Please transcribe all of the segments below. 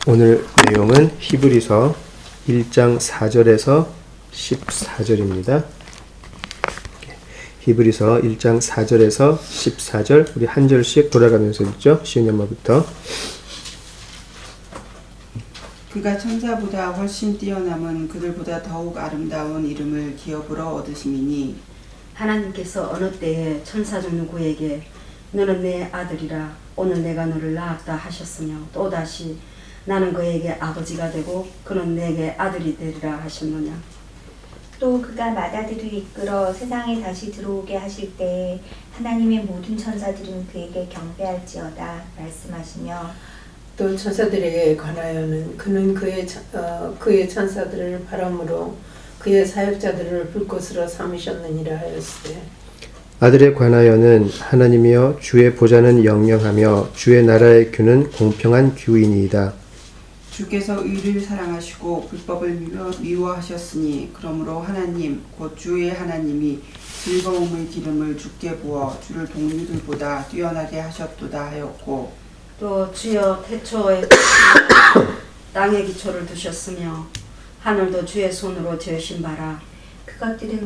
오늘 내용은 히브리서 1장 4절에서 14절입니다. 히브리서 1장 4절에서 14절 우리 한 절씩 돌아가면서 읽죠. 시은이 엄마부터. 그가 천사보다 훨씬 뛰어남은 그들보다 더욱 아름다운 이름을 기업으로 얻으심이니 하나님께서 어느 때에 천사 중 누구에게 너는 내 아들이라 오늘 내가 너를 낳았다 하셨으며 또다시 나는 그에게 아버지가 되고 그는 내게 아들이 되리라 하셨느냐. 또 그가 맏아들을 이끌어 세상에 다시 들어오게 하실 때 하나님의 모든 천사들은 그에게 경배할지어다 말씀하시며 또 천사들에게 관하여는 그는 그의 천사들을 바람으로 그의 사역자들을 불꽃으로 삼으셨느니라 하였으되 아들에 관하여는 하나님이여 주의 보좌는 영영하며 주의 나라의 규는 공평한 규이니이다. 주께서 의를 사랑하시고 불법을 미워하셨으니 그러므로 하나님 곧 주의 하나님이 즐거움의 기름을 주께 부어 주를 동류들보다 뛰어나게 하셨도다 하였고 또 주여 태초에 땅의 기초를 두셨으며 하늘도 주의 손으로 지으신 바라. 그것들은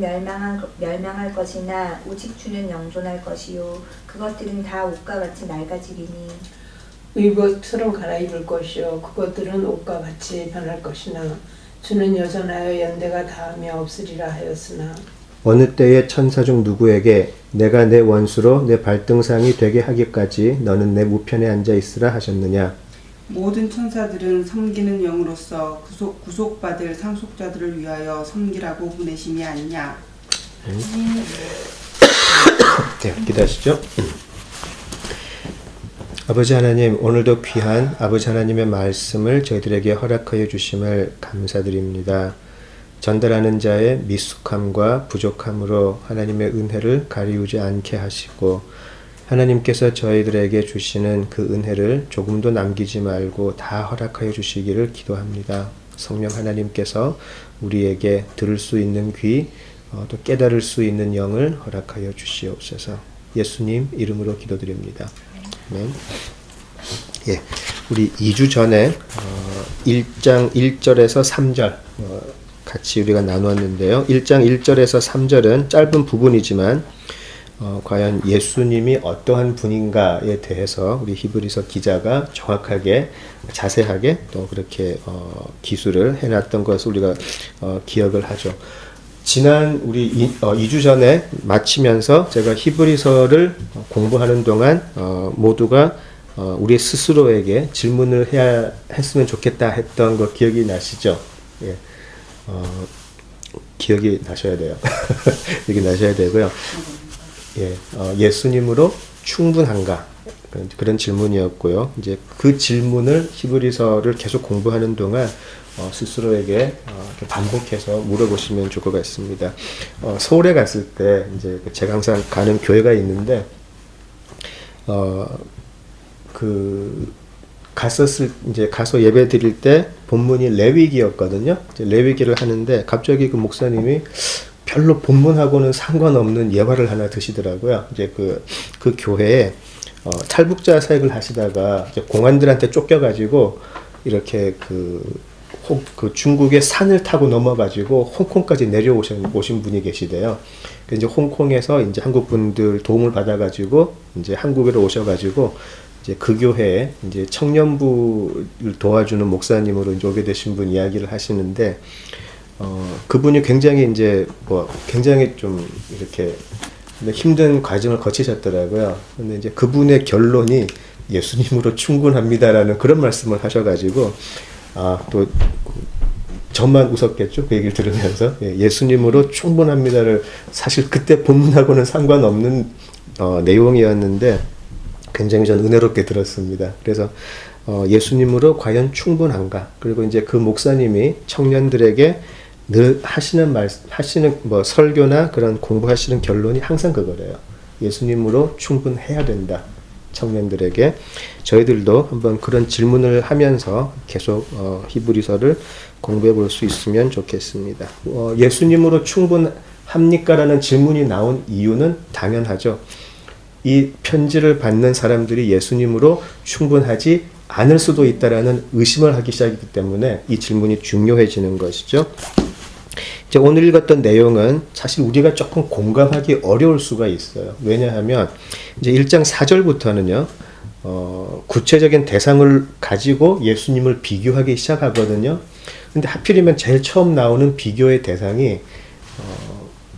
멸망할 것이나 오직 주는 영존할 것이요 그것들은 다 옷과 같이 낡아지리니 의복처럼 갈아입을 것이요 그것들은 옷과 같이 변할 것이나 주는 여전하여 연대가 닿으며 없으리라 하였으나 어느 때에 천사 중 누구에게 내가 내 원수로 내 발등상이 되게 하기까지 너는 내 우편에 앉아 있으라 하셨느냐. 모든 천사들은 섬기는 영으로서 구속받을 상속자들을 위하여 섬기라고 보내심이 아니냐. 네, 기다리시죠. 아버지 하나님, 오늘도 귀한 아버지 하나님의 말씀을 저희들에게 허락하여 주심을 감사드립니다. 전달하는 자의 미숙함과 부족함으로 하나님의 은혜를 가리우지 않게 하시고 하나님께서 저희들에게 주시는 그 은혜를 조금도 남기지 말고 다 허락하여 주시기를 기도합니다. 성령 하나님께서 우리에게 들을 수 있는 귀, 또 깨달을 수 있는 영을 허락하여 주시옵소서. 예수님 이름으로 기도드립니다. 아멘. 예, 우리 2주 전에 1장 1절에서 3절 같이 우리가 나누었는데요. 1장 1절에서 3절은 짧은 부분이지만 과연 예수님이 어떠한 분인가에 대해서 우리 히브리서 기자가 정확하게 자세하게 또 그렇게 기술을 해놨던 것을 우리가 기억을 하죠. 지난 우리 2주 전에 마치면서 제가 히브리서를 공부하는 동안 모두가 우리 스스로에게 질문을 해야 했으면 좋겠다 했던 거 기억이 나시죠? 예. 기억이 나셔야 돼요. 기억이 나셔야 되고요. 예, 예수님으로 충분한가? 그런 질문이었고요. 이제 그 질문을 히브리서를 계속 공부하는 동안 스스로에게 반복해서 물어보시면 좋을 것 같습니다. 서울에 갔을 때 이제 제가 항상 가는 교회가 있는데 가서 예배 드릴 때 본문이 레위기였거든요. 이제 레위기를 하는데 갑자기 그 목사님이 별로 본문하고는 상관없는 예화를 하나 드시더라고요. 이제 그 교회에 탈북자 사역을 하시다가 이제 공안들한테 쫓겨가지고 이렇게 그 중국의 산을 타고 넘어가지고 홍콩까지 내려오신 분이 계시대요. 이제 홍콩에서 이제 한국 분들 도움을 받아가지고 이제 한국으로 오셔가지고 이제 그 교회에 이제 청년부를 도와주는 목사님으로 이제 오게 되신 분 이야기를 하시는데. 그분이 굉장히 굉장히 좀 이렇게 힘든 과정을 거치셨더라고요. 근데 이제 그분의 결론이 예수님으로 충분합니다라는 그런 말씀을 하셔가지고, 또, 저만 웃었겠죠? 그 얘기를 들으면서. 예수님으로 충분합니다를 사실 그때 본문하고는 상관없는, 내용이었는데 굉장히 전 은혜롭게 들었습니다. 그래서, 예수님으로 과연 충분한가? 그리고 이제 그 목사님이 청년들에게 늘 하시는 설교나 그런 공부하시는 결론이 항상 그거래요. 예수님으로 충분해야 된다. 청년들에게. 저희들도 한번 그런 질문을 하면서 계속 히브리서를 공부해 볼 수 있으면 좋겠습니다. 예수님으로 충분합니까? 라는 질문이 나온 이유는 당연하죠. 이 편지를 받는 사람들이 예수님으로 충분하지 않을 수도 있다라는 의심을 하기 시작했기 때문에 이 질문이 중요해지는 것이죠. 이제 오늘 읽었던 내용은 사실 우리가 조금 공감하기 어려울 수가 있어요. 왜냐하면 이제 1장 4절부터는요, 구체적인 대상을 가지고 예수님을 비교하기 시작하거든요. 근데 하필이면 제일 처음 나오는 비교의 대상이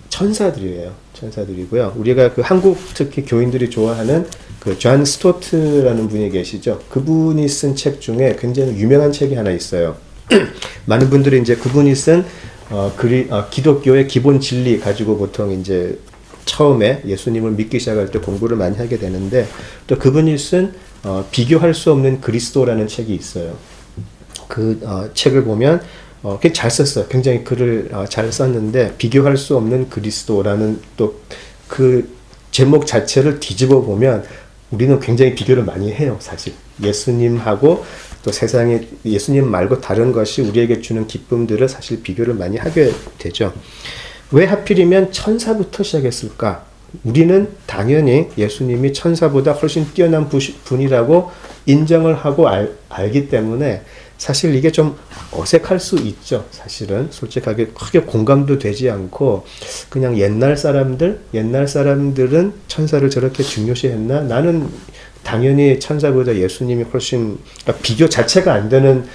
천사들이에요. 천사들이고요. 우리가 그 한국 특히 교인들이 좋아하는 그 존 스토트라는 분이 계시죠. 그분이 쓴 책 중에 굉장히 유명한 책이 하나 있어요. 많은 분들이 이제 그분이 쓴 기독교의 기본 진리 가지고 보통 이제 처음에 예수님을 믿기 시작할 때 공부를 많이 하게 되는데, 또 그분이 쓴 비교할 수 없는 그리스도라는 책이 있어요. 그 책을 보면 꽤 잘 썼어요. 굉장히 글을 잘 썼는데, 비교할 수 없는 그리스도라는 또 그 제목 자체를 뒤집어 보면 우리는 굉장히 비교를 많이 해요. 사실 예수님하고 또 세상에 예수님 말고 다른 것이 우리에게 주는 기쁨들을 사실 비교를 많이 하게 되죠. 왜 하필이면 천사부터 시작했을까? 우리는 당연히 예수님이 천사보다 훨씬 뛰어난 분이라고 인정을 하고 알기 때문에 사실 이게 좀 어색할 수 있죠. 사실은 솔직하게 크게 공감도 되지 않고, 그냥 옛날 사람들은 천사를 저렇게 중요시했나? 나는 당연히 천사보다 예수님이 훨씬, 그러니까 비교 자체가 안 되는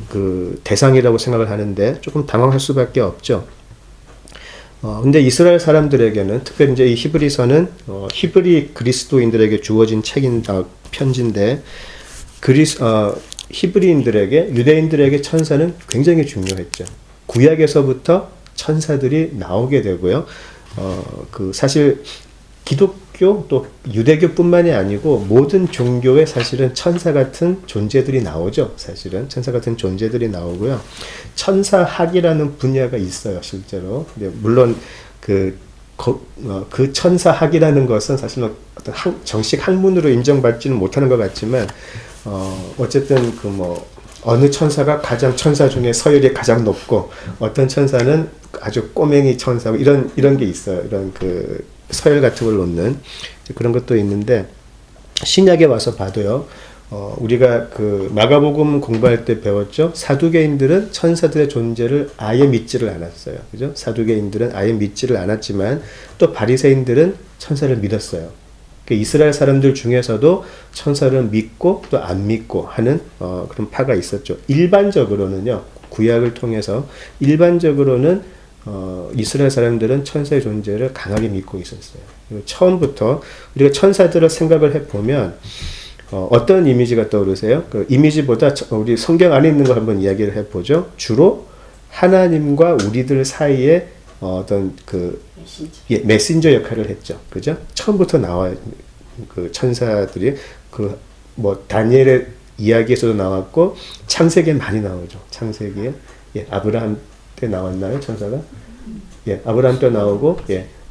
그 대상이라고 생각을 하는데 조금 당황할 수밖에 없죠. 근데 이스라엘 사람들에게는, 특별히 이제 이 히브리서는 히브리 그리스도인들에게 주어진 편지인데, 히브리인들에게, 유대인들에게 천사는 굉장히 중요했죠. 구약에서부터 천사들이 나오게 되고요. 사실 기독교 또 유대교뿐만이 아니고 모든 종교에 사실은 천사 같은 존재들이 나오죠. 사실은 천사 같은 존재들이 나오고요. 천사학이라는 분야가 있어요, 실제로. 물론 그 천사학이라는 것은 사실 어떤 정식 학문으로 인정받지는 못하는 것 같지만, 어쨌든 어느 천사가 가장 천사 중에 서열이 가장 높고, 어떤 천사는 아주 꼬맹이 천사고, 이런 게 있어요. 이런 그 서열 같은 걸 놓는 그런 것도 있는데, 신약에 와서 봐도요, 우리가 그 마가복음 공부할 때 배웠죠. 사두개인들은 천사들의 존재를 아예 믿지를 않았어요. 그죠? 사두개인들은 아예 믿지를 않았지만 또 바리새인들은 천사를 믿었어요. 이스라엘 사람들 중에서도 천사를 믿고 또 안 믿고 하는 그런 파가 있었죠. 일반적으로는요, 구약을 통해서 일반적으로는 이스라엘 사람들은 천사의 존재를 강하게 믿고 있었어요. 처음부터 우리가 천사들을 생각을 해보면 어떤 이미지가 떠오르세요? 그 이미지보다 우리 성경 안에 있는 거 한번 이야기를 해보죠. 주로 하나님과 우리들 사이에 어떤 메신저 역할을 했죠. 그죠? 처음부터 나와요. 그 천사들이 다니엘의 이야기에서도 나왔고, 창세기에 많이 나오죠. 창세기에. 아브라함 때 나왔나요, 천사가? 아브라함 때 나오고,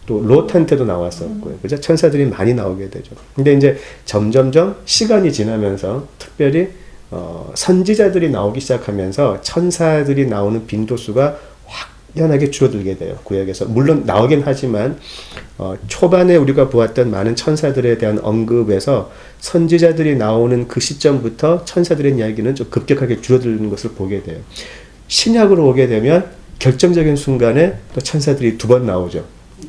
또 롯한테도 나왔었고요. 그죠? 천사들이 많이 나오게 되죠. 근데 이제 점점점 시간이 지나면서 특별히 선지자들이 나오기 시작하면서 천사들이 나오는 빈도수가 확연하게 줄어들게 돼요. 구약에서. 물론 나오긴 하지만 초반에 우리가 보았던 많은 천사들에 대한 언급에서 선지자들이 나오는 그 시점부터 천사들의 이야기는 좀 급격하게 줄어드는 것을 보게 돼요. 신약으로 오게 되면 결정적인 순간에 또 천사들이 두 번 나오죠.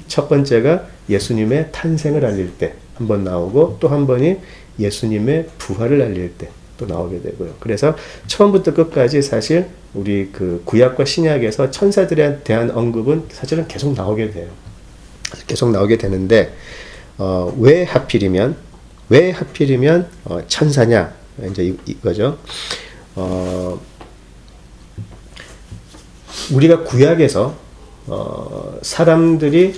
첫 번째가 예수님의 탄생을 알릴 때 한 번 나오고, 또 한 번이 예수님의 부활을 알릴 때 또 나오게 되고요. 그래서 처음부터 끝까지 사실 우리 그 구약과 신약에서 천사들에 대한 언급은 사실은 계속 나오게 돼요. 계속 나오게 되는데, 왜 하필이면 천사냐? 이제 이거죠. 우리가 구약에서 사람들이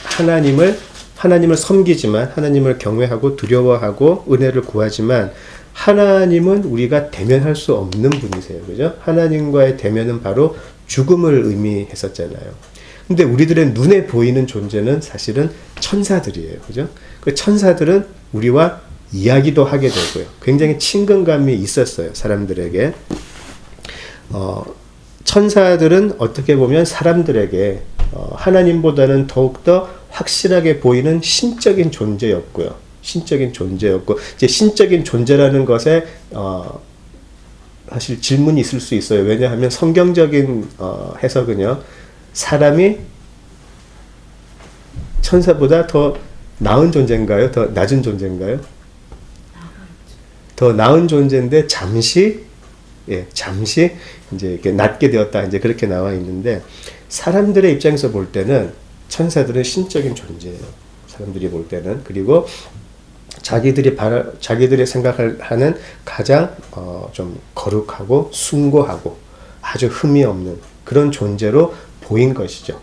하나님을 섬기지만, 하나님을 경외하고 두려워하고 은혜를 구하지만, 하나님은 우리가 대면할 수 없는 분이세요. 그죠? 하나님과의 대면은 바로 죽음을 의미했었잖아요. 근데 우리들의 눈에 보이는 존재는 사실은 천사들이에요. 그죠? 그 천사들은 우리와 이야기도 하게 되고요. 굉장히 친근감이 있었어요, 사람들에게. 천사들은 어떻게 보면 사람들에게 하나님보다는 더욱더 확실하게 보이는 신적인 존재였고요. 신적인 존재였고, 이제 신적인 존재라는 것에 사실 질문이 있을 수 있어요. 왜냐하면 성경적인 해석은요, 사람이 천사보다 더 나은 존재인가요? 더 낮은 존재인가요? 더 나은 존재인데 잠시 이제 이렇게 낮게 되었다, 이제 그렇게 나와 있는데, 사람들의 입장에서 볼 때는 천사들은 신적인 존재예요. 사람들이 볼 때는. 그리고 자기들이 생각하는 가장 좀 거룩하고 숭고하고 아주 흠이 없는 그런 존재로 보인 것이죠.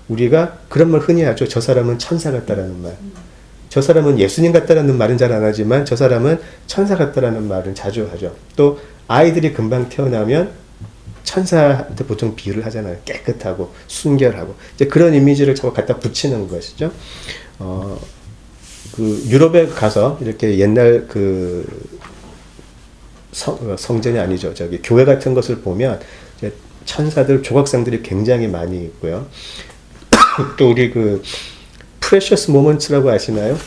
우리가 그런 말 흔히 하죠. 저 사람은 천사 같다라는 말. 저 사람은 예수님 같다라는 말은 잘 안 하지만 저 사람은 천사 같다라는 말은 자주 하죠. 또 아이들이 금방 태어나면 천사한테 보통 비유를 하잖아요. 깨끗하고 순결하고 이제 그런 이미지를 자꾸 갖다 붙이는 것이죠. 그 유럽에 가서 이렇게 옛날 그 성전이 아니죠. 저기 교회 같은 것을 보면 이제 천사들, 조각상들이 굉장히 많이 있고요. 또 우리 그 프레셔스 모먼츠라고 아시나요?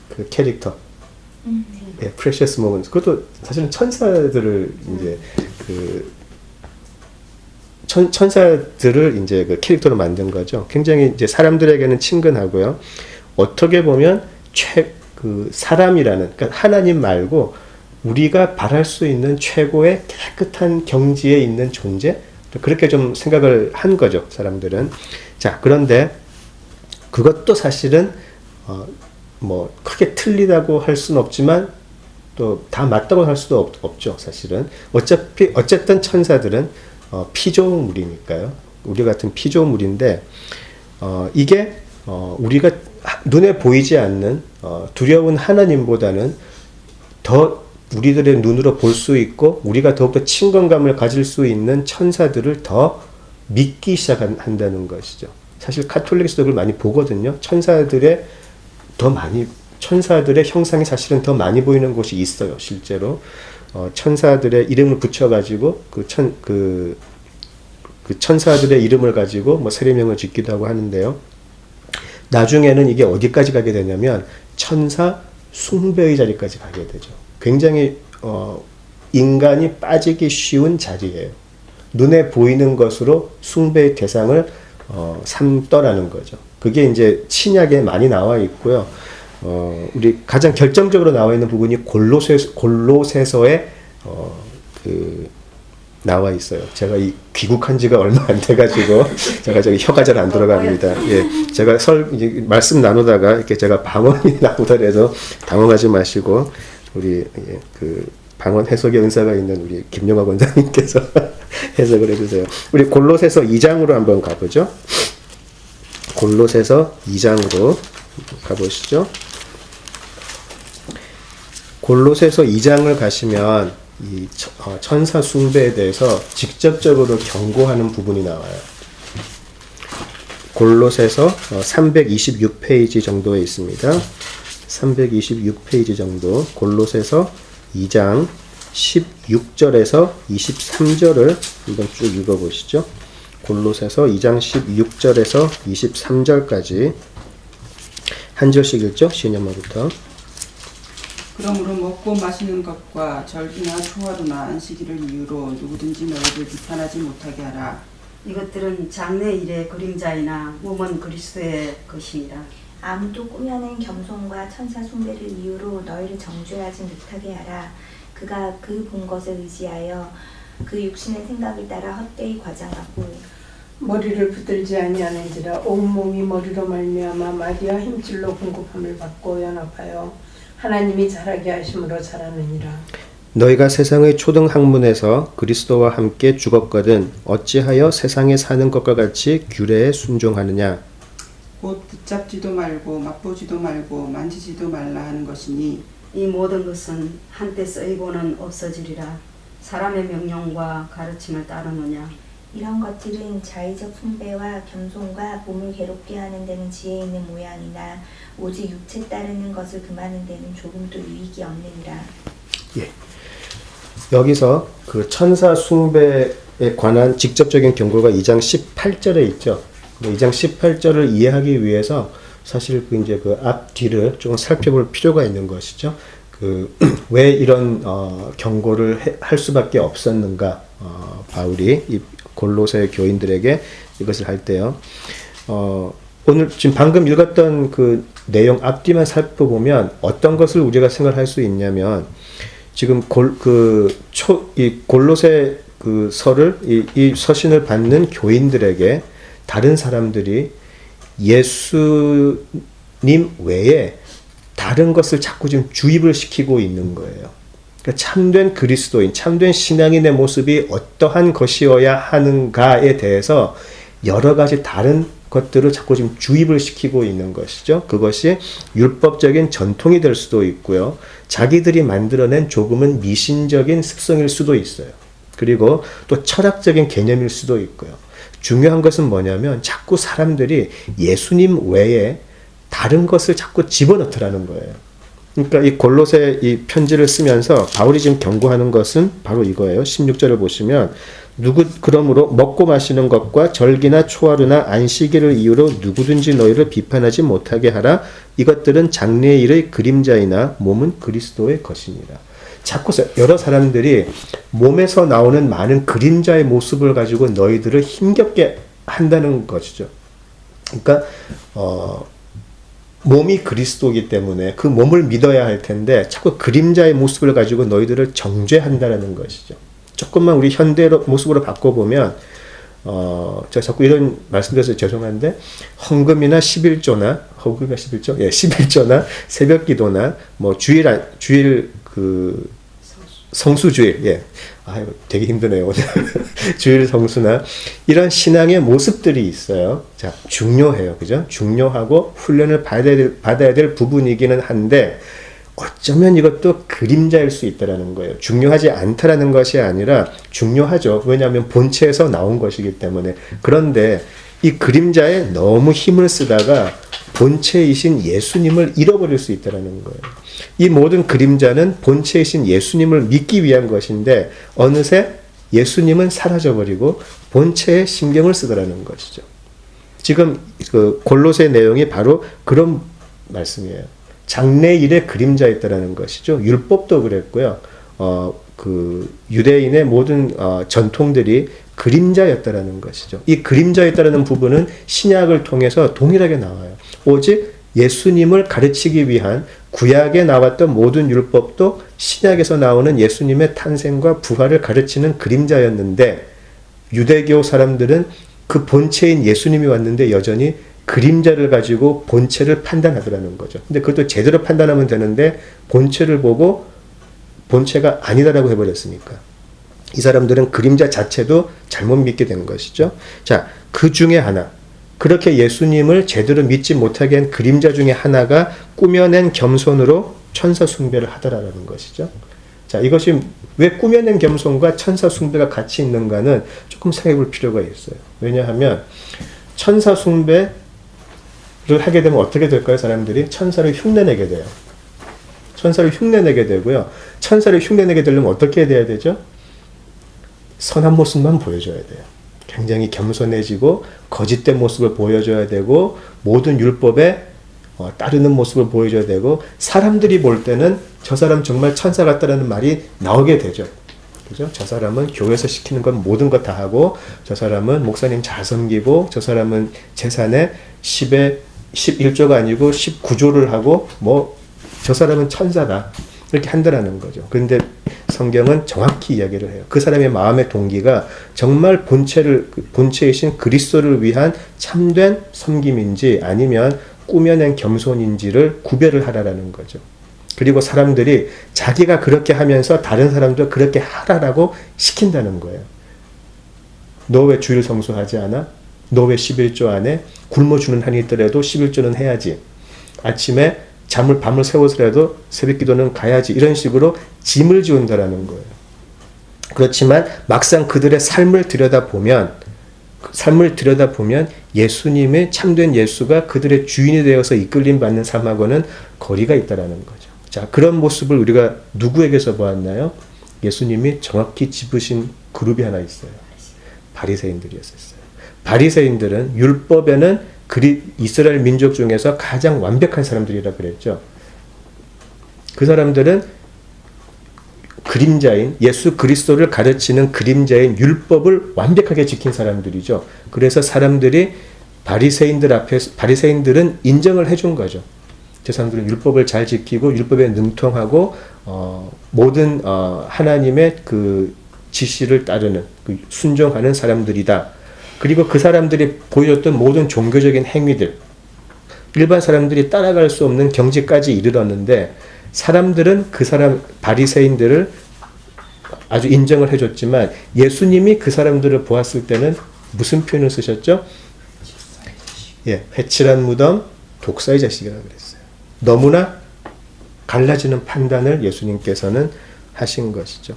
그 캐릭터. 예, 프레셔스 모먼츠. 그것도 사실은 천사들을 이제 그 천사들을 이제 그 캐릭터로 만든 거죠. 굉장히 이제 사람들에게는 친근하고요. 어떻게 보면 그 사람이라는, 그러니까 하나님 말고 우리가 바랄 수 있는 최고의 깨끗한 경지에 있는 존재, 그렇게 좀 생각을 한 거죠, 사람들은. 자, 그런데 그것도 사실은 뭐 크게 틀리다고 할 수는 없지만 또 다 맞다고 할 수도 없죠, 사실은. 어쨌든 천사들은 피조물이니까요. 우리 같은 피조물인데 이게 우리가 눈에 보이지 않는 두려운 하나님보다는 더 우리들의 눈으로 볼 수 있고 우리가 더욱더 친근감을 가질 수 있는 천사들을 더 믿기 시작한다는 것이죠. 사실 카톨릭에서도 그걸 많이 보거든요. 천사들의 형상이 사실은 더 많이 보이는 곳이 있어요, 실제로. 천사들의 이름을 붙여가지고 그 천사들의 이름을 가지고 뭐 세례명을 짓기도 하고 하는데요. 나중에는 이게 어디까지 가게 되냐면 천사 숭배의 자리까지 가게 되죠. 굉장히 인간이 빠지기 쉬운 자리예요. 눈에 보이는 것으로 숭배의 대상을 삼더라는 거죠. 그게 이제 신약에 많이 나와 있고요. 우리 가장 결정적으로 나와 있는 부분이 골로새서에 나와 있어요. 제가 이 귀국한 지가 얼마 안 돼가지고 제가 저기 혀가 잘 안 돌아갑니다. 예, 제가 말씀 나누다가 이렇게 제가 방언이 나오더라도 당황하지 마시고 우리 그 방언 해석의 은사가 있는 우리 김용화 권사님께서 해석을 해주세요. 우리 골로새서 2장으로 한번 가보죠. 골로새서 2장으로 가보시죠. 골로새서 2장을 가시면 이 천사 숭배에 대해서 직접적으로 경고하는 부분이 나와요. 골로새서 326페이지 정도에 있습니다. 326페이지 정도. 골로새서 2장 16절에서 23절을 한번 쭉 읽어보시죠. 골로새서 2장 16절에서 23절까지 한 절씩 읽죠. 시인연마부터. 그러므로 먹고 마시는 것과 절기나 초하루나 안식일을 이유로 누구든지 너희를 비판하지 못하게 하라. 이것들은 장래일의 그림자이나 몸은 그리스도의 것이니라. 아무도 꾸며낸 겸손과 천사 숭배를 이유로 너희를 정죄하지 못하게 하라. 그가 그 본 것을 의지하여 그 육신의 생각을 따라 헛되이 과장하고 머리를 붙들지 아니하는지라 온몸이 머리로 말미암아 마디와 힘줄로 공급함을 받고 연합하여 하나님이 자라게 하심으로 자라느니라. 너희가 세상의 초등 학문에서 그리스도와 함께 죽었거든 어찌하여 세상에 사는 것과 같이 규례에 순종하느냐. 곧 붙잡지도 말고 맛보지도 말고 만지지도 말라 하는 것이니 이 모든 것은 한때 쓰이고는 없어지리라. 사람의 명령과 가르침을 따르느냐. 이런 것들은 자의적 숭배와 겸손과 몸을 괴롭게 하는 데는 지혜 있는 모양이나 오직 육체 따르는 것을 금하는 데는 조금도 유익이 없느니라. 예. 여기서 그 천사 숭배에 관한 직접적인 경고가 2장 18절에 있죠. 2장 18절을 이해하기 위해서 사실 그 이제 그 앞뒤를 조금 살펴볼 필요가 있는 것이죠. 왜 이런 경고를 할 수밖에 없었는가? 바울이 이 골로새 교인들에게 이것을 할 때요. 오늘 지금 방금 읽었던 그 내용 앞뒤만 살펴보면 어떤 것을 우리가 생각할 수 있냐면 지금 이 골로새 그 서를 이 서신을 받는 교인들에게 다른 사람들이 예수님 외에 다른 것을 자꾸 지금 주입을 시키고 있는 거예요. 그러니까 참된 그리스도인, 참된 신앙인의 모습이 어떠한 것이어야 하는가에 대해서 여러 가지 다른 것들을 자꾸 지금 주입을 시키고 있는 것이죠. 그것이 율법적인 전통이 될 수도 있고요. 자기들이 만들어낸 조금은 미신적인 습성일 수도 있어요. 그리고 또 철학적인 개념일 수도 있고요. 중요한 것은 뭐냐면 자꾸 사람들이 예수님 외에 다른 것을 자꾸 집어넣더라는 거예요. 그러니까 이 골로새 이 편지를 쓰면서 바울이 지금 경고하는 것은 바로 이거예요. 16절을 보시면 그러므로 먹고 마시는 것과 절기나 초하루나 안식일을 이유로 누구든지 너희를 비판하지 못하게 하라. 이것들은 장래의 일의 그림자이나 몸은 그리스도의 것이니라. 자꾸 여러 사람들이 몸에서 나오는 많은 그림자의 모습을 가지고 너희들을 힘겹게 한다는 것이죠. 그러니까 몸이 그리스도이기 때문에 그 몸을 믿어야 할 텐데 자꾸 그림자의 모습을 가지고 너희들을 정죄한다는 것이죠. 조금만 우리 현대 모습으로 바꿔보면 제가 자꾸 이런 말씀드려서 죄송한데 헌금이나 11조나 헌금이나 11조? 예, 11조나 새벽기도나 뭐 주일 그 성수주일, 예. 아유, 되게 힘드네요, 오늘. 주일 성수나 이런 신앙의 모습들이 있어요. 자, 중요해요. 그죠? 중요하고 훈련을 받아야 될 부분이기는 한데, 어쩌면 이것도 그림자일 수 있다라는 거예요. 중요하지 않다라는 것이 아니라 중요하죠. 왜냐하면 본체에서 나온 것이기 때문에. 그런데 이 그림자에 너무 힘을 쓰다가 본체이신 예수님을 잃어버릴 수 있다는 거예요. 이 모든 그림자는 본체이신 예수님을 믿기 위한 것인데 어느새 예수님은 사라져버리고 본체에 신경을 쓰더라는 것이죠. 지금 그 골로새 내용이 바로 그런 말씀이에요. 장래 일의 그림자였다라는 것이죠. 율법도 그랬고요. 그 유대인의 모든 전통들이 그림자였다라는 것이죠. 이 그림자였다라는 부분은 신약을 통해서 동일하게 나와요. 오직 예수님을 가르치기 위한 구약에 나왔던 모든 율법도 신약에서 나오는 예수님의 탄생과 부활을 가르치는 그림자였는데 유대교 사람들은 그 본체인 예수님이 왔는데 여전히 그림자를 가지고 본체를 판단하더라는 거죠. 근데 그것도 제대로 판단하면 되는데 본체를 보고 본체가 아니다라고 해버렸으니까 이 사람들은 그림자 자체도 잘못 믿게 된 것이죠. 자, 그 중에 하나, 그렇게 예수님을 제대로 믿지 못하게 한 그림자 중에 하나가 꾸며낸 겸손으로 천사 숭배를 하더라라는 것이죠. 자, 이것이 왜 꾸며낸 겸손과 천사 숭배가 같이 있는가는 조금 생각해 볼 필요가 있어요. 왜냐하면 천사 숭배를 하게 되면 어떻게 될까요? 사람들이 천사를 흉내내게 돼요. 천사를 흉내내게 되고요. 천사를 흉내내게 되려면 어떻게 돼야 되죠? 선한 모습만 보여줘야 돼요. 굉장히 겸손해지고 거짓된 모습을 보여줘야 되고 모든 율법에 따르는 모습을 보여줘야 되고 사람들이 볼 때는 저 사람 정말 천사 같다라는 말이 나오게 되죠. 그죠? 저 사람은 교회에서 시키는 건 모든 것 다 하고 저 사람은 목사님 잘 섬기고 저 사람은 재산에 10에 11조가 아니고 19조를 하고 뭐 저 사람은 천사다. 이렇게 한다라는 거죠. 그런데 성경은 정확히 이야기를 해요. 그 사람의 마음의 동기가 정말 본체이신 그리스도를 위한 참된 섬김인지 아니면 꾸며낸 겸손인지를 구별을 하라라는 거죠. 그리고 사람들이 자기가 그렇게 하면서 다른 사람도 그렇게 하라라고 시킨다는 거예요. 너 왜 주일 성수하지 않아? 너 왜 11조 안에 굶어주는 한이 있더라도 11조는 해야지. 아침에 밤을 새워서라도 새벽기도는 가야지. 이런 식으로 짐을 지운다라는 거예요. 그렇지만 막상 그들의 삶을 들여다보면 예수님의 참된 예수가 그들의 주인이 되어서 이끌림 받는 삶하고는 거리가 있다라는 거죠. 자, 그런 모습을 우리가 누구에게서 보았나요? 예수님이 정확히 집으신 그룹이 하나 있어요. 바리새인들이었어요. 바리새인들은 율법에는 이스라엘 민족 중에서 가장 완벽한 사람들이라 그랬죠. 그 사람들은 그림자인 예수 그리스도를 가르치는 그림자인 율법을 완벽하게 지킨 사람들이죠. 그래서 사람들이 바리새인들은 인정을 해준 거죠. 저 사람들은 율법을 잘 지키고 율법에 능통하고 모든 하나님의 그 지시를 따르는 순종하는 사람들이다. 그리고 그 사람들이 보여줬던 모든 종교적인 행위들, 일반 사람들이 따라갈 수 없는 경지까지 이르렀는데 사람들은 바리새인들을 아주 인정을 해줬지만 예수님이 그 사람들을 보았을 때는 무슨 표현을 쓰셨죠? 예, 회칠한 무덤, 독사의 자식이라고 그랬어요. 너무나 갈라지는 판단을 예수님께서는 하신 것이죠.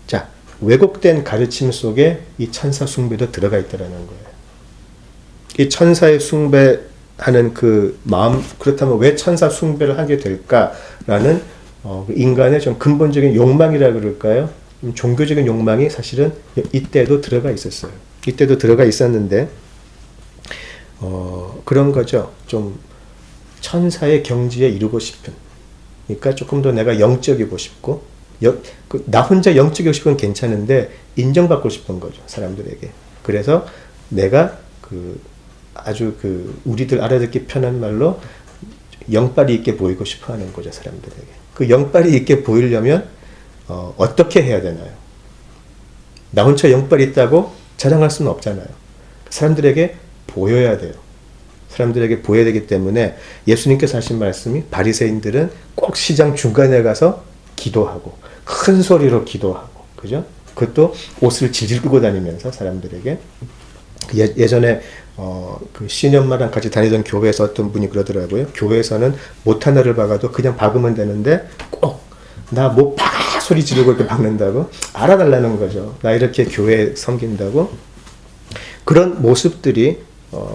자, 왜곡된 가르침 속에 이 천사 숭배도 들어가 있다라는 거예요. 이 천사의 숭배하는 그 마음, 그렇다면 왜 천사 숭배를 하게 될까라는 인간의 좀 근본적인 욕망이라 그럴까요? 종교적인 욕망이 사실은 이때도 들어가 있었어요. 이때도 들어가 있었는데 그런 거죠. 좀 천사의 경지에 이르고 싶은. 그러니까 조금 더 내가 영적이고 싶고 나 혼자 영적이고 싶은 건 괜찮은데 인정받고 싶은 거죠. 사람들에게. 그래서 내가 아주 우리들 알아듣기 편한 말로 영빨이 있게 보이고 싶어 하는 거죠. 사람들에게. 그 영빨이 있게 보이려면 어떻게 해야 되나요? 나 혼자 영빨이 있다고 자랑할 수는 없잖아요. 사람들에게 보여야 돼요. 사람들에게 보여야 되기 때문에 예수님께서 하신 말씀이 바리새인들은 꼭 시장 중간에 가서 기도하고 큰 소리로 기도하고 그죠? 그것도 옷을 질질 끌고 다니면서 사람들에게 예전에 그 시년마랑 같이 다니던 교회에서 어떤 분이 그러더라고요. 교회에서는 못 하나를 박아도 그냥 박으면 되는데 꼭 나 뭐 팍 소리 지르고 이렇게 박는다고 알아달라는 거죠. 나 이렇게 교회 섬긴다고. 그런 모습들이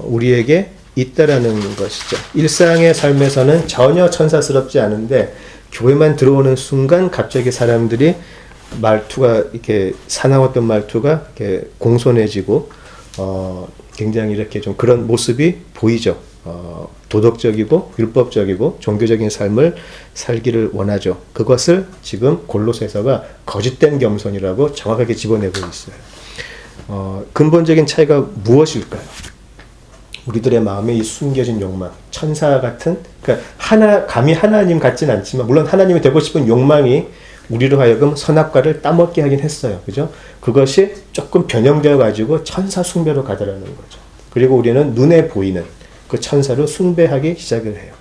우리에게 있다라는 것이죠. 일상의 삶에서는 전혀 천사스럽지 않은데 교회만 들어오는 순간 갑자기 사람들이 말투가 이렇게 사나웠던 말투가 이렇게 공손해지고 굉장히 이렇게 좀 그런 모습이 보이죠. 도덕적이고 율법적이고 종교적인 삶을 살기를 원하죠. 그것을 지금 골로새서가 거짓된 겸손이라고 정확하게 집어내고 있어요. 근본적인 차이가 무엇일까요? 우리들의 마음에 이 숨겨진 욕망, 천사 같은, 그러니까 감히 하나님 같진 않지만, 물론 하나님이 되고 싶은 욕망이 우리로 하여금 선악과를 따먹게 하긴 했어요. 그죠? 그것이 조금 변형되어 가지고 천사 숭배로 가더라는 거죠. 그리고 우리는 눈에 보이는 그 천사를 숭배하기 시작을 해요.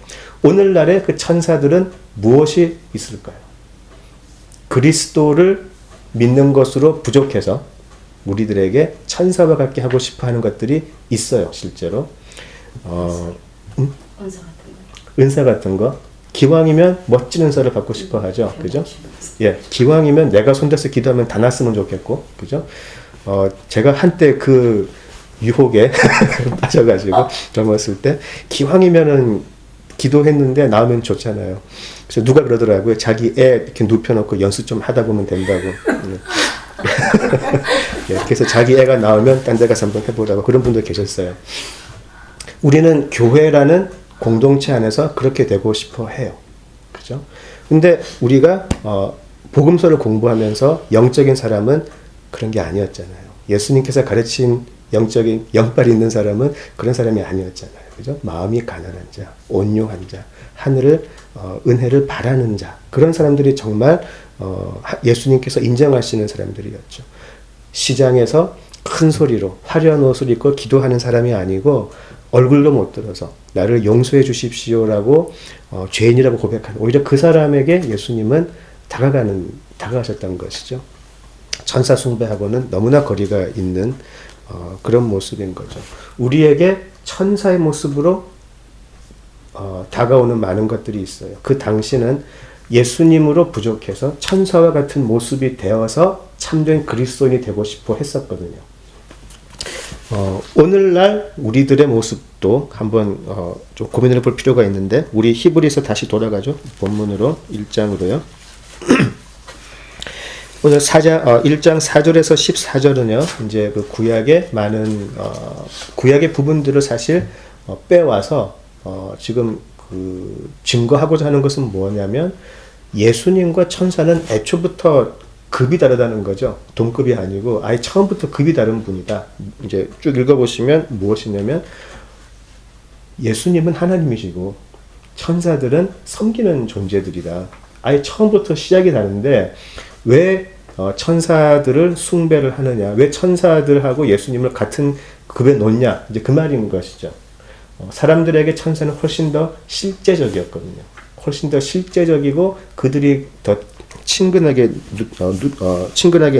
오늘날의 그 천사들은 무엇이 있을까요? 그리스도를 믿는 것으로 부족해서 우리들에게 천사와 같게 하고 싶어 하는 것들이 있어요, 실제로. 은사 같은 거. 기왕이면 멋진 은사를 받고 싶어 하죠. 그죠? 예. 기왕이면 내가 손대서 기도하면 다 났으면 좋겠고. 그죠? 제가 한때 그 유혹에 빠져가지고 젊었을 때 기왕이면은 기도했는데 나오면 좋잖아요. 그래서 누가 그러더라고요. 자기 애 이렇게 눕혀놓고 연습 좀 하다 보면 된다고. 예, 그래서 자기 애가 나오면 딴 데 가서 한번 해보라고 그런 분도 계셨어요. 우리는 교회라는 공동체 안에서 그렇게 되고 싶어 해요. 그죠? 근데 우리가 복음서를 공부하면서 영적인 사람은 그런 게 아니었잖아요. 예수님께서 가르친 영적인 영빨이 있는 사람은 그런 사람이 아니었잖아요. 그죠? 마음이 가난한 자, 온유한 자, 하늘을 은혜를 바라는 자, 그런 사람들이 정말 예수님께서 인정하시는 사람들이었죠. 시장에서 큰 소리로 화려한 옷을 입고 기도하는 사람이 아니고 얼굴도 못 들어서 나를 용서해 주십시오라고 죄인이라고 고백하는, 오히려 그 사람에게 예수님은 다가가셨던 것이죠. 천사 숭배하고는 너무나 거리가 있는 그런 모습인 거죠. 우리에게 천사의 모습으로 다가오는 많은 것들이 있어요. 그 당시는 예수님으로 부족해서 천사와 같은 모습이 되어서 참된 그리스도인이 되고 싶어 했었거든요. 오늘날 우리들의 모습도 한번 좀 고민해 볼 필요가 있는데, 우리 히브리서 다시 돌아가죠. 본문으로 1장으로요. 오늘 1장 4절에서 14절은요, 이제 그 구약의 많은, 구약의 부분들을 사실 빼와서, 지금 그 증거하고자 하는 것은 뭐냐면, 예수님과 천사는 애초부터 급이 다르다는 거죠. 동급이 아니고, 아예 처음부터 급이 다른 분이다. 이제 쭉 읽어보시면 무엇이냐면, 예수님은 하나님이시고, 천사들은 섬기는 존재들이다. 아예 처음부터 시작이 다른데, 왜 천사들을 숭배를 하느냐, 왜 천사들하고 예수님을 같은 급에 놓냐, 이제 그 말인 것이죠. 사람들에게 천사는 훨씬 더 실제적이었거든요. 훨씬 더 실제적이고 그들이 더 친근하게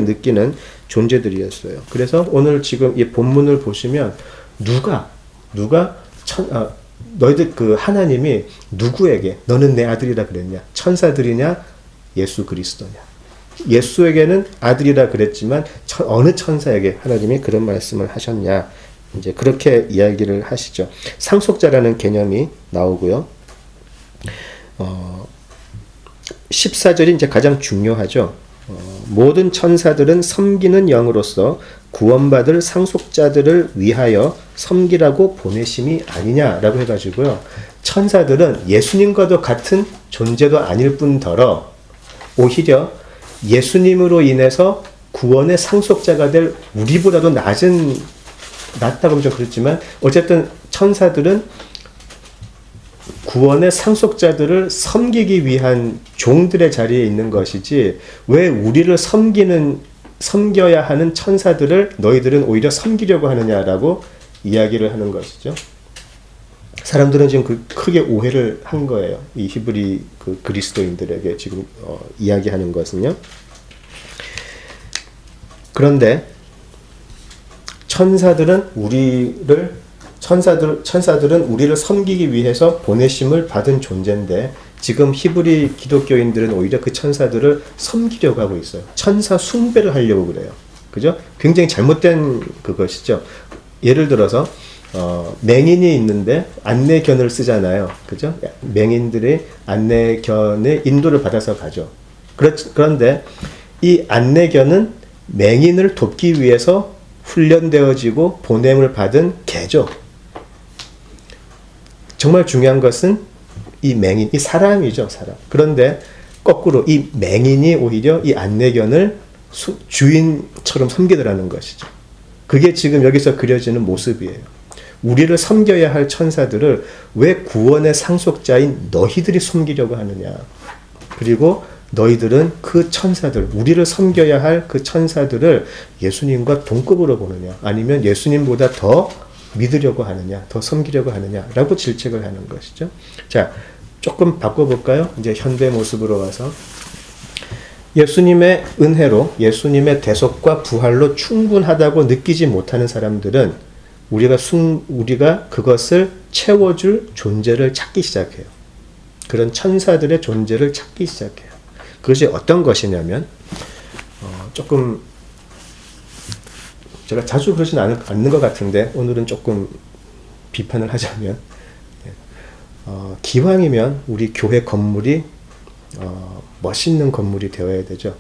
느끼는 존재들이었어요. 그래서 오늘 지금 이 본문을 보시면 누가 너희들 그 하나님이 누구에게 너는 내 아들이라 그랬냐? 천사들이냐? 예수 그리스도냐? 예수에게는 아들이라 그랬지만 어느 천사에게 하나님이 그런 말씀을 하셨냐? 이제 그렇게 이야기를 하시죠. 상속자라는 개념이 나오고요. 14절이 이제 가장 중요하죠. 모든 천사들은 섬기는 영으로서 구원받을 상속자들을 위하여 섬기라고 보내심이 아니냐라고 해가지고요. 천사들은 예수님과도 같은 존재도 아닐 뿐더러 오히려 예수님으로 인해서 구원의 상속자가 될 우리보다도 낮다고 하면 좀 그렇지만 어쨌든 천사들은 구원의 상속자들을 섬기기 위한 종들의 자리에 있는 것이지 왜 우리를 섬겨야 하는 천사들을 너희들은 오히려 섬기려고 하느냐라고 이야기를 하는 것이죠. 사람들은 지금 크게 오해를 한 거예요. 이 히브리 그리스도인들에게 지금 이야기하는 것은요. 그런데 천사들은 우리를 섬기기 위해서 보내심을 받은 존재인데 지금 히브리 기독교인들은 오히려 그 천사들을 섬기려고 하고 있어요. 천사 숭배를 하려고 그래요. 그죠? 굉장히 잘못된 그것이죠. 예를 들어서 맹인이 있는데 안내견을 쓰잖아요. 그죠? 맹인들이 안내견의 인도를 받아서 가죠. 그런데 이 안내견은 맹인을 돕기 위해서 훈련되어지고 보냄을 받은 개죠. 정말 중요한 것은 이 사람이죠, 사람. 그런데 거꾸로 이 맹인이 오히려 이 안내견을 주인처럼 섬기더라는 것이죠. 그게 지금 여기서 그려지는 모습이에요. 우리를 섬겨야 할 천사들을 왜 구원의 상속자인 너희들이 섬기려고 하느냐. 그리고 너희들은 그 천사들, 우리를 섬겨야 할 그 천사들을 예수님과 동급으로 보느냐, 아니면 예수님보다 더 믿으려고 하느냐, 더 섬기려고 하느냐라고 질책을 하는 것이죠. 자, 조금 바꿔볼까요? 이제 현대 모습으로 와서 예수님의 은혜로, 예수님의 대속과 부활로 충분하다고 느끼지 못하는 사람들은 우리가 그것을 채워줄 존재를 찾기 시작해요. 그런 천사들의 존재를 찾기 시작해요. 그것이 어떤 것이냐면 조금 제가 자주 그러진 않는 것 같은데 오늘은 조금 비판을 하자면 기왕이면 우리 교회 건물이 멋있는 건물이 되어야 되죠.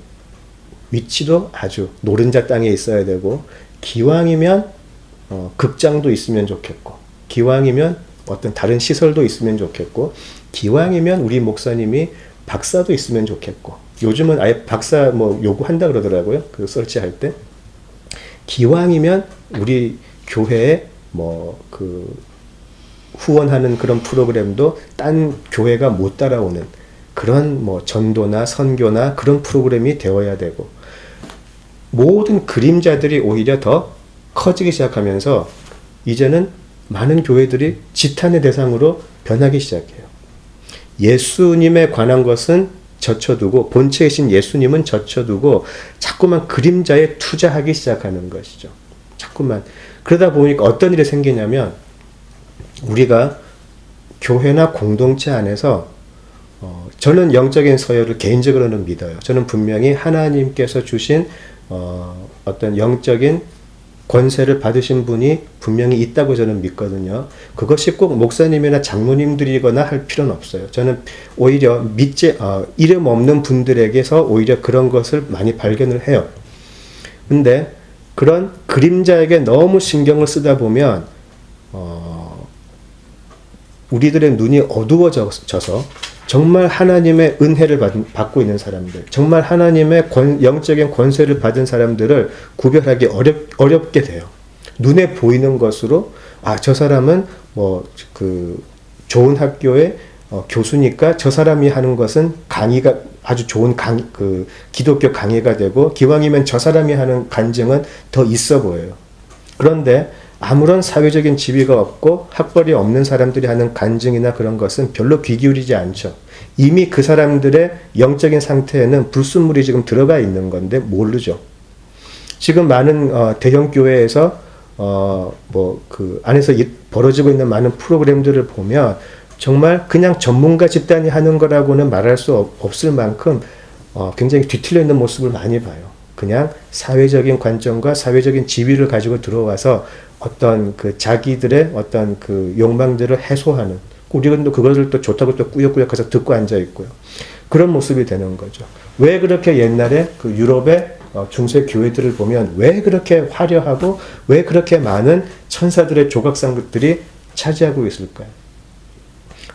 위치도 아주 노른자 땅에 있어야 되고 기왕이면 극장도 있으면 좋겠고 기왕이면 어떤 다른 시설도 있으면 좋겠고 기왕이면 우리 목사님이 박사도 있으면 좋겠고 요즘은 아예 박사 요구한다 그러더라고요. 그 설치할 때 기왕이면 우리 교회에 후원하는 그런 프로그램도 딴 교회가 못 따라오는 그런 전도나 선교나 그런 프로그램이 되어야 되고 모든 그림자들이 오히려 더 커지기 시작하면서 이제는 많은 교회들이 지탄의 대상으로 변하기 시작해요. 예수님에 관한 것은 젖혀두고 본체이신 예수님은 젖혀두고 자꾸만 그림자에 투자하기 시작하는 것이죠. 자꾸만. 그러다 보니까 어떤 일이 생기냐면 우리가 교회나 공동체 안에서 저는 영적인 서열을 개인적으로는 믿어요. 저는 분명히 하나님께서 주신 어떤 영적인 권세를 받으신 분이 분명히 있다고 저는 믿거든요. 그것이 꼭 목사님이나 장로님들이거나 할 필요는 없어요. 저는 오히려 이름 없는 분들에게서 오히려 그런 것을 많이 발견을 해요. 근데 그런 그림자에게 너무 신경을 쓰다 보면 우리들의 눈이 어두워져서 정말 하나님의 은혜를 받고 있는 사람들, 정말 하나님의 영적인 권세를 받은 사람들을 구별하기 어렵게 돼요. 눈에 보이는 것으로 저 사람은 좋은 학교의 교수니까 저 사람이 하는 것은 강의가 아주 좋은 기독교 강의가 되고 기왕이면 저 사람이 하는 간증은 더 있어 보여요. 그런데 아무런 사회적인 지위가 없고 학벌이 없는 사람들이 하는 간증이나 그런 것은 별로 귀 기울이지 않죠. 이미 그 사람들의 영적인 상태에는 불순물이 지금 들어가 있는 건데 모르죠. 지금 많은 대형 교회에서 안에서 벌어지고 있는 많은 프로그램들을 보면 정말 그냥 전문가 집단이 하는 거라고는 말할 수 없을 만큼 굉장히 뒤틀려 있는 모습을 많이 봐요. 그냥 사회적인 관점과 사회적인 지위를 가지고 들어와서 어떤 자기들의 어떤 욕망들을 해소하는, 우리는 또 그것을 또 좋다고 또 꾸역꾸역해서 듣고 앉아 있고요. 그런 모습이 되는 거죠. 왜 그렇게 옛날에 유럽의 중세 교회들을 보면 왜 그렇게 화려하고 왜 그렇게 많은 천사들의 조각상들이 차지하고 있을까요?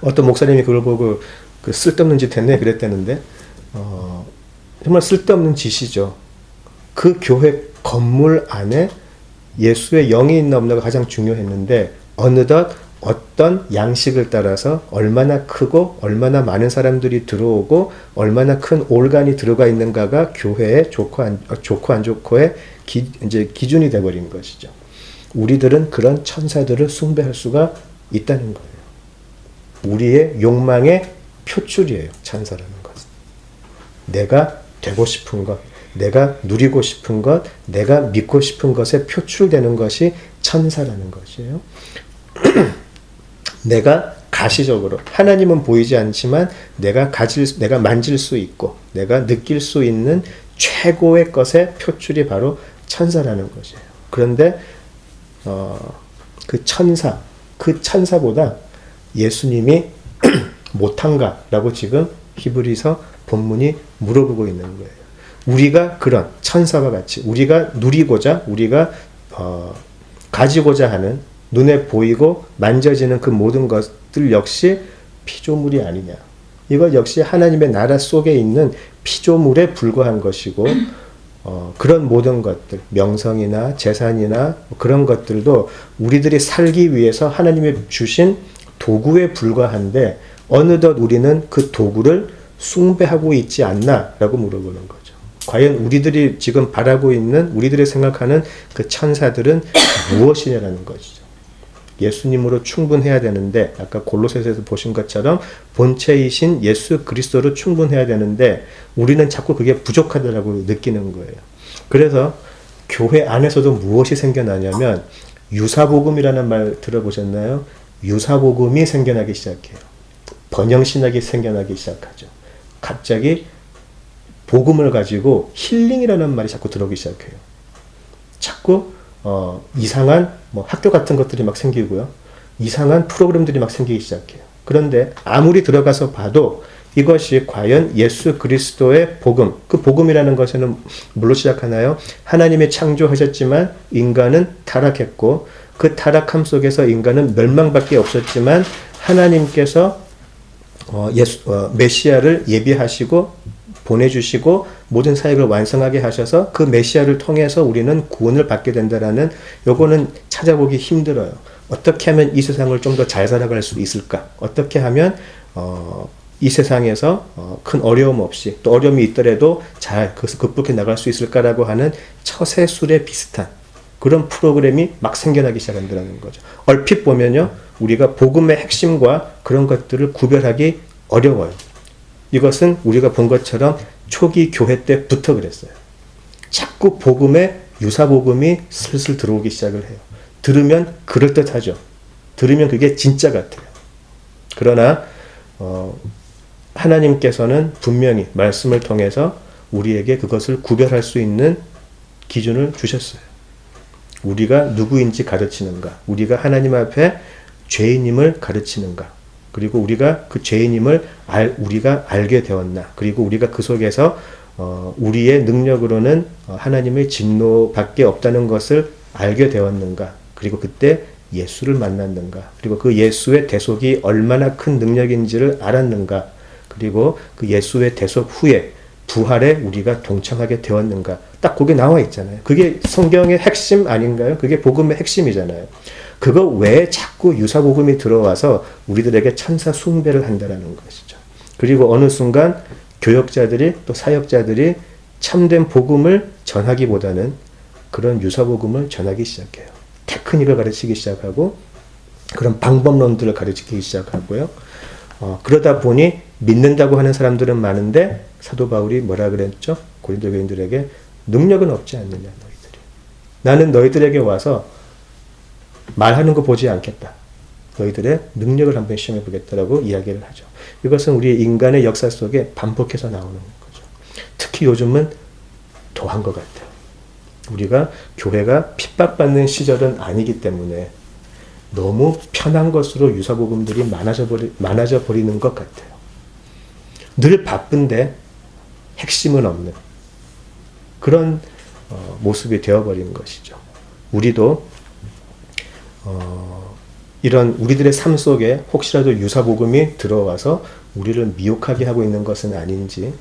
어떤 목사님이 그걸 보고 쓸데없는 짓 했네 그랬다는데 정말 쓸데없는 짓이죠. 그 교회 건물 안에 예수의 영이 있나 없나가 가장 중요했는데 어느덧 어떤 양식을 따라서 얼마나 크고 얼마나 많은 사람들이 들어오고 얼마나 큰 올간이 들어가 있는가가 교회의 좋고 안 좋고의 기준이 되어버린 것이죠. 우리들은 그런 천사들을 숭배할 수가 있다는 거예요. 우리의 욕망의 표출이에요. 천사라는 것은. 내가 되고 싶은 것, 내가 누리고 싶은 것, 내가 믿고 싶은 것에 표출되는 것이 천사라는 것이에요. 내가 가시적으로 하나님은 보이지 않지만 내가 만질 수 있고 내가 느낄 수 있는 최고의 것의 표출이 바로 천사라는 것이에요. 그런데 그 천사보다 예수님이 못한가라고 지금 히브리서 본문이 물어보고 있는 거예요. 우리가 그런 천사와 같이 우리가 누리고자 우리가 가지고자 하는 눈에 보이고 만져지는 그 모든 것들 역시 피조물이 아니냐. 이것 역시 하나님의 나라 속에 있는 피조물에 불과한 것이고 그런 모든 것들, 명성이나 재산이나 그런 것들도 우리들이 살기 위해서 하나님이 주신 도구에 불과한데 어느덧 우리는 그 도구를 숭배하고 있지 않나? 라고 물어보는 거죠. 과연 우리들이 지금 바라고 있는 우리들이 생각하는 그 천사들은 무엇이냐라는 것이죠. 예수님으로 충분해야 되는데 아까 골로새서에서 보신 것처럼 본체이신 예수 그리스도로 충분해야 되는데 우리는 자꾸 그게 부족하다라고 느끼는 거예요. 그래서 교회 안에서도 무엇이 생겨나냐면 유사복음이라는 말 들어보셨나요? 유사복음이 생겨나기 시작해요. 번영신학이 생겨나기 시작하죠. 갑자기 복음을 가지고 힐링이라는 말이 자꾸 들어오기 시작해요. 자꾸 이상한 학교 같은 것들이 막 생기고요. 이상한 프로그램들이 막 생기기 시작해요. 그런데 아무리 들어가서 봐도 이것이 과연 예수 그리스도의 복음, 그 복음이라는 것에는 뭘로 시작하나요? 하나님이 창조하셨지만 인간은 타락했고 그 타락함 속에서 인간은 멸망밖에 없었지만 하나님께서 메시아를 예비하시고 보내주시고 모든 사역을 완성하게 하셔서 그 메시아를 통해서 우리는 구원을 받게 된다라는 요거는 찾아보기 힘들어요. 어떻게 하면 이 세상을 좀 더 잘 살아갈 수 있을까? 어떻게 하면 이 세상에서 큰 어려움 없이 또 어려움이 있더라도 잘 그것을 극복해 나갈 수 있을까라고 하는 처세술에 비슷한 그런 프로그램이 막 생겨나기 시작한다는 거죠. 얼핏 보면요. 우리가 복음의 핵심과 그런 것들을 구별하기 어려워요. 이것은 우리가 본 것처럼 초기 교회 때부터 그랬어요. 자꾸 복음의 유사복음이 슬슬 들어오기 시작을 해요. 들으면 그럴듯하죠. 들으면 그게 진짜 같아요. 그러나 하나님께서는 분명히 말씀을 통해서 우리에게 그것을 구별할 수 있는 기준을 주셨어요. 우리가 누구인지 가르치는가? 우리가 하나님 앞에 죄인임을 가르치는가? 그리고 우리가 그 죄인임을 우리가 알게 되었나? 그리고 우리가 그 속에서 우리의 능력으로는 하나님의 진노밖에 없다는 것을 알게 되었는가? 그리고 그때 예수를 만났는가? 그리고 그 예수의 대속이 얼마나 큰 능력인지를 알았는가? 그리고 그 예수의 대속 후에 부활에 우리가 동참하게 되었는가? 딱 거기 나와 있잖아요. 그게 성경의 핵심 아닌가요? 그게 복음의 핵심이잖아요. 그거 왜 자꾸 유사복음이 들어와서 우리들에게 천사 숭배를 한다라는 것이죠. 그리고 어느 순간 교역자들이 또 사역자들이 참된 복음을 전하기보다는 그런 유사복음을 전하기 시작해요. 테크닉을 가르치기 시작하고 그런 방법론들을 가르치기 시작하고요. 그러다 보니 믿는다고 하는 사람들은 많은데 사도 바울이 뭐라 그랬죠? 고린도 교인들에게 능력은 없지 않느냐 너희들이. 나는 너희들에게 와서 말하는 거 보지 않겠다. 너희들의 능력을 한번 시험해 보겠다라고 이야기를 하죠. 이것은 우리 인간의 역사 속에 반복해서 나오는 거죠. 특히 요즘은 더한 것 같아요. 우리가 교회가 핍박받는 시절은 아니기 때문에 너무 편한 것으로 유사복음들이 많아져 버리는 것 같아요. 늘 바쁜데 핵심은 없는 그런 모습이 되어버린 것이죠. 우리도 이런 우리들의 삶 속에 혹시라도 유사복음이 들어와서 우리를 미혹하게 하고 있는 것은 아닌지,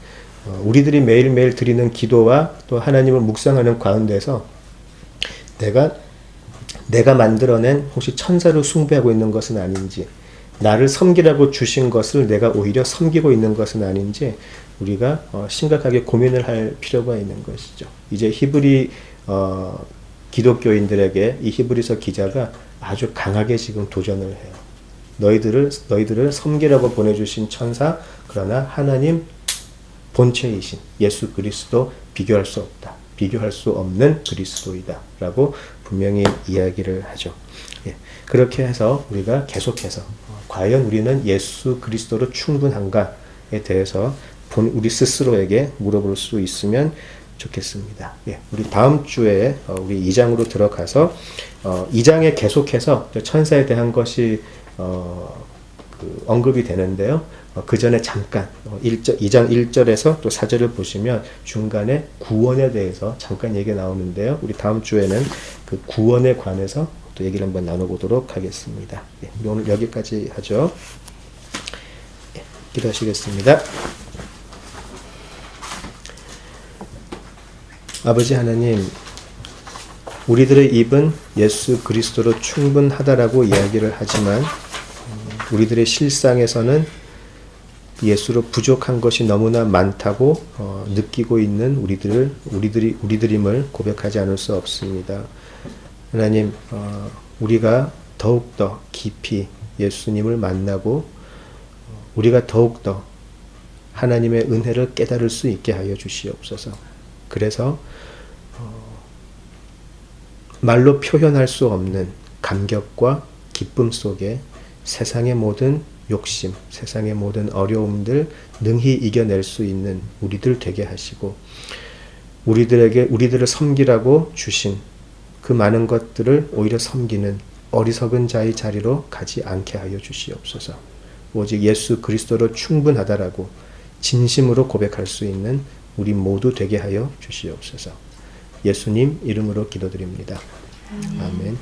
우리들이 매일매일 드리는 기도와 또 하나님을 묵상하는 가운데서 내가 만들어낸 혹시 천사를 숭배하고 있는 것은 아닌지, 나를 섬기라고 주신 것을 내가 오히려 섬기고 있는 것은 아닌지 우리가 심각하게 고민을 할 필요가 있는 것이죠. 이제 히브리 기독교인들에게 이 히브리서 기자가 아주 강하게 지금 도전을 해요. 너희들을 섬기라고 보내주신 천사, 그러나 하나님 본체이신 예수 그리스도 비교할 수 없다. 비교할 수 없는 그리스도이다. 라고 분명히 이야기를 하죠. 예, 그렇게 해서 우리가 계속해서 과연 우리는 예수 그리스도로 충분한가에 대해서 우리 스스로에게 물어볼 수 있으면 좋겠습니다. 예, 우리 다음 주에 우리 2장으로 들어가서 2장에 계속해서 천사에 대한 것이 언급이 되는데요. 그 전에 잠깐 2장 1절에서 또 4절을 보시면 중간에 구원에 대해서 잠깐 얘기가 나오는데요. 우리 다음 주에는 그 구원에 관해서 또 얘기를 한번 나눠보도록 하겠습니다. 예, 오늘 여기까지 하죠. 예, 기도하시겠습니다. 아버지 하나님, 우리들의 입은 예수 그리스도로 충분하다라고 이야기를 하지만 우리들의 실상에서는 예수로 부족한 것이 너무나 많다고 느끼고 있는 우리들임을 고백하지 않을 수 없습니다. 하나님, 우리가 더욱더 깊이 예수님을 만나고 우리가 더욱더 하나님의 은혜를 깨달을 수 있게 하여 주시옵소서. 그래서 말로 표현할 수 없는 감격과 기쁨 속에 세상의 모든 욕심, 세상의 모든 어려움들 능히 이겨낼 수 있는 우리들 되게 하시고, 우리들을 섬기라고 주신 그 많은 것들을 오히려 섬기는 어리석은 자의 자리로 가지 않게 하여 주시옵소서. 오직 예수 그리스도로 충분하다라고 진심으로 고백할 수 있는 우리 모두 되게 하여 주시옵소서. 예수님 이름으로 기도드립니다. 아멘.